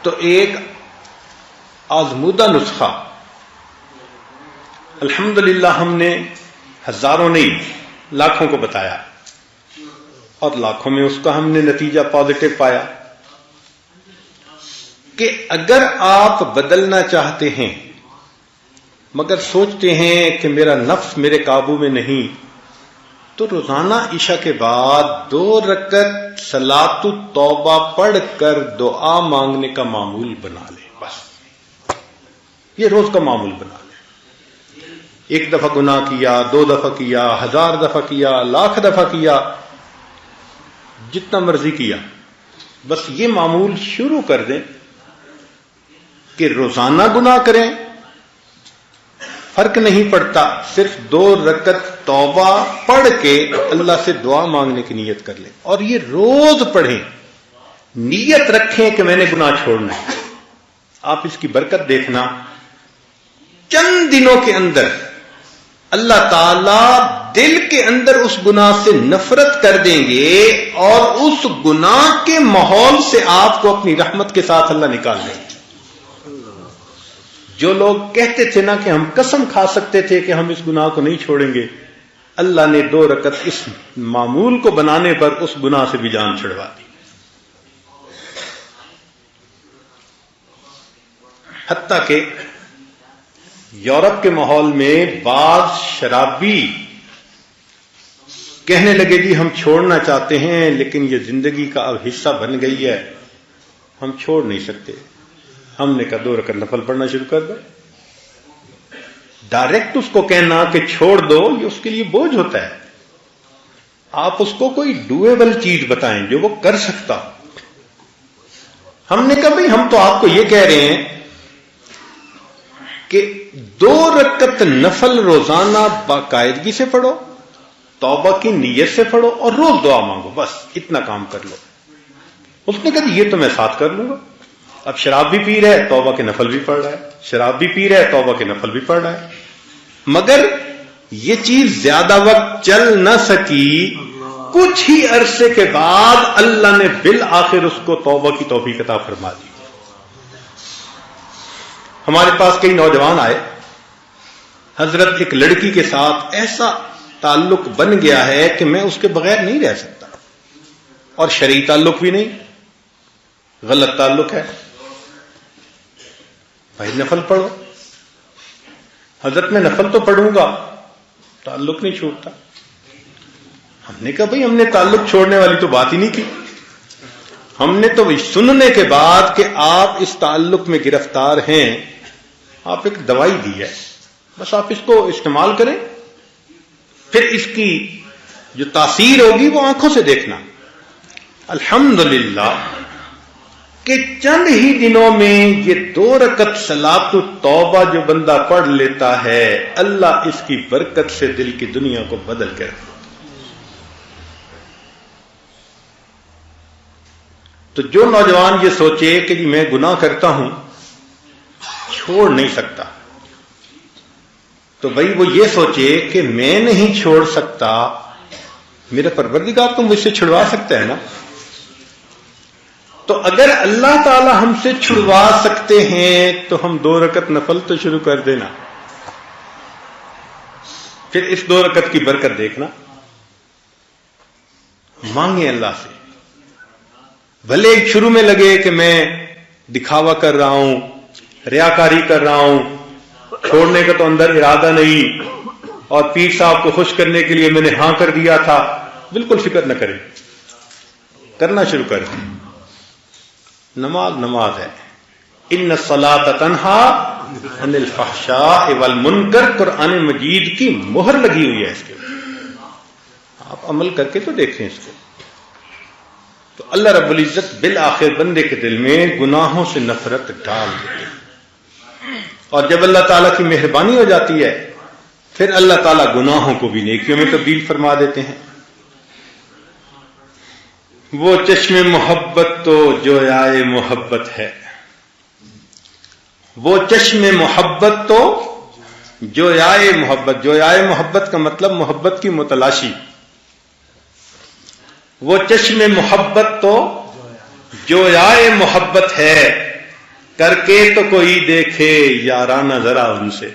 تو ایک آزمودہ نسخہ الحمدللہ ہم نے ہزاروں نہیں لاکھوں کو بتایا اور لاکھوں میں اس کا ہم نے نتیجہ پازیٹو پایا کہ اگر آپ بدلنا چاہتے ہیں مگر سوچتے ہیں کہ میرا نفس میرے قابو میں نہیں، تو روزانہ عشاء کے بعد 2 رکعت صلاۃ التوبہ پڑھ کر دعا مانگنے کا معمول بنا لیں. بس یہ روز کا معمول بنا لیں. 1 دفعہ گناہ کیا، 2 دفعہ کیا، 1000 دفعہ کیا، لاکھ دفعہ کیا، جتنا مرضی کیا، بس یہ معمول شروع کر دیں کہ روزانہ گناہ کریں، فرق نہیں پڑتا، صرف 2 رکعت توبہ پڑھ کے اللہ سے دعا مانگنے کی نیت کر لیں اور یہ روز پڑھیں، نیت رکھیں کہ میں نے گناہ چھوڑنا ہے. آپ اس کی برکت دیکھنا، چند دنوں کے اندر اللہ تعالی دل کے اندر اس گناہ سے نفرت کر دیں گے اور اس گناہ کے ماحول سے آپ کو اپنی رحمت کے ساتھ اللہ نکال دیں گے. جو لوگ کہتے تھے نا کہ ہم قسم کھا سکتے تھے کہ ہم اس گناہ کو نہیں چھوڑیں گے، اللہ نے 2 رکعت اس معمول کو بنانے پر اس گناہ سے بھی جان چھڑوا دی. حتیٰ کہ یورپ کے ماحول میں بعض شرابی کہنے لگے جی ہم چھوڑنا چاہتے ہیں لیکن یہ زندگی کا اب حصہ بن گئی ہے، ہم چھوڑ نہیں سکتے. ہم نے کہا 2 رکعت نفل پڑھنا شروع کر دو. ڈائریکٹ اس کو کہنا کہ چھوڑ دو یہ اس کے لیے بوجھ ہوتا ہے. آپ اس کو کوئی ڈویبل چیز بتائیں جو وہ کر سکتا. ہم نے کہا بھئی ہم تو آپ کو یہ کہہ رہے ہیں کہ 2 رکعت نفل روزانہ باقاعدگی سے پڑھو، توبہ کی نیت سے پڑھو اور روز دعا مانگو، بس اتنا کام کر لو. اس نے کہا یہ تو میں ساتھ کر لوں گا. اب شراب بھی پی رہا ہے، توبہ کے نفل بھی پڑھ رہا ہے، شراب بھی پی رہا ہے، توبہ کے نفل بھی پڑھ رہا ہے. مگر یہ چیز زیادہ وقت چل نہ سکی. کچھ ہی عرصے کے بعد اللہ نے بالآخر اس کو توبہ کی توفیق عطا فرما دی. ہمارے پاس کئی نوجوان آئے، حضرت ایک لڑکی کے ساتھ ایسا تعلق بن گیا ہے کہ میں اس کے بغیر نہیں رہ سکتا، اور شرعی تعلق بھی نہیں، غلط تعلق ہے. بھائی نفل پڑھو. حضرت میں نفل تو پڑھوں گا، تعلق نہیں چھوڑتا. ہم نے کہا بھائی ہم نے تعلق چھوڑنے والی تو بات ہی نہیں کی. ہم نے تو سننے کے بعد کہ آپ اس تعلق میں گرفتار ہیں، آپ ایک دوائی دی ہے، بس آپ اس کو استعمال کریں، پھر اس کی جو تاثیر ہوگی وہ آنکھوں سے دیکھنا. الحمدللہ کہ چند ہی دنوں میں یہ 2 رکعت صلاۃ التوبہ جو بندہ پڑھ لیتا ہے، اللہ اس کی برکت سے دل کی دنیا کو بدل کے رکھتا. تو جو نوجوان یہ سوچے کہ جی میں گناہ کرتا ہوں چھوڑ نہیں سکتا، تو بھائی وہ یہ سوچے کہ میں نہیں چھوڑ سکتا، میرا پروردگار تو مجھ سے چھڑوا سکتا ہے نا. تو اگر اللہ تعالی ہم سے چھڑوا سکتے ہیں تو ہم 2 رکعت نفل تو شروع کر دینا. پھر اس 2 رکعت کی برکت دیکھنا. مانگیں اللہ سے. بھلے شروع میں لگے کہ میں دکھاوا کر رہا ہوں، ریاکاری کر رہا ہوں، چھوڑنے کا تو اندر ارادہ نہیں، اور پیر صاحب کو خوش کرنے کے لیے میں نے ہاں کر دیا تھا، بالکل فکر نہ کریں، کرنا شروع کر دیں. نماز نماز ہے. ان الصلاۃ تنہی عن الفحشاء والمنکر، قرآن مجید کی مہر لگی ہوئی ہے اس کے. آپ عمل کر کے تو دیکھیں اس کو. تو اللہ رب العزت بالآخر بندے کے دل میں گناہوں سے نفرت ڈال دیتے ہیں، اور جب اللہ تعالیٰ کی مہربانی ہو جاتی ہے پھر اللہ تعالیٰ گناہوں کو بھی نیکیوں میں تبدیل فرما دیتے ہیں. وہ چشم محبت تو جویائے محبت ہے، وہ چشم محبت تو جویائے محبت. جویائے محبت کا مطلب محبت کی متلاشی. وہ چشم محبت تو جویائے محبت ہے، کر کے تو کوئی دیکھے یارانہ ذرا ان سے.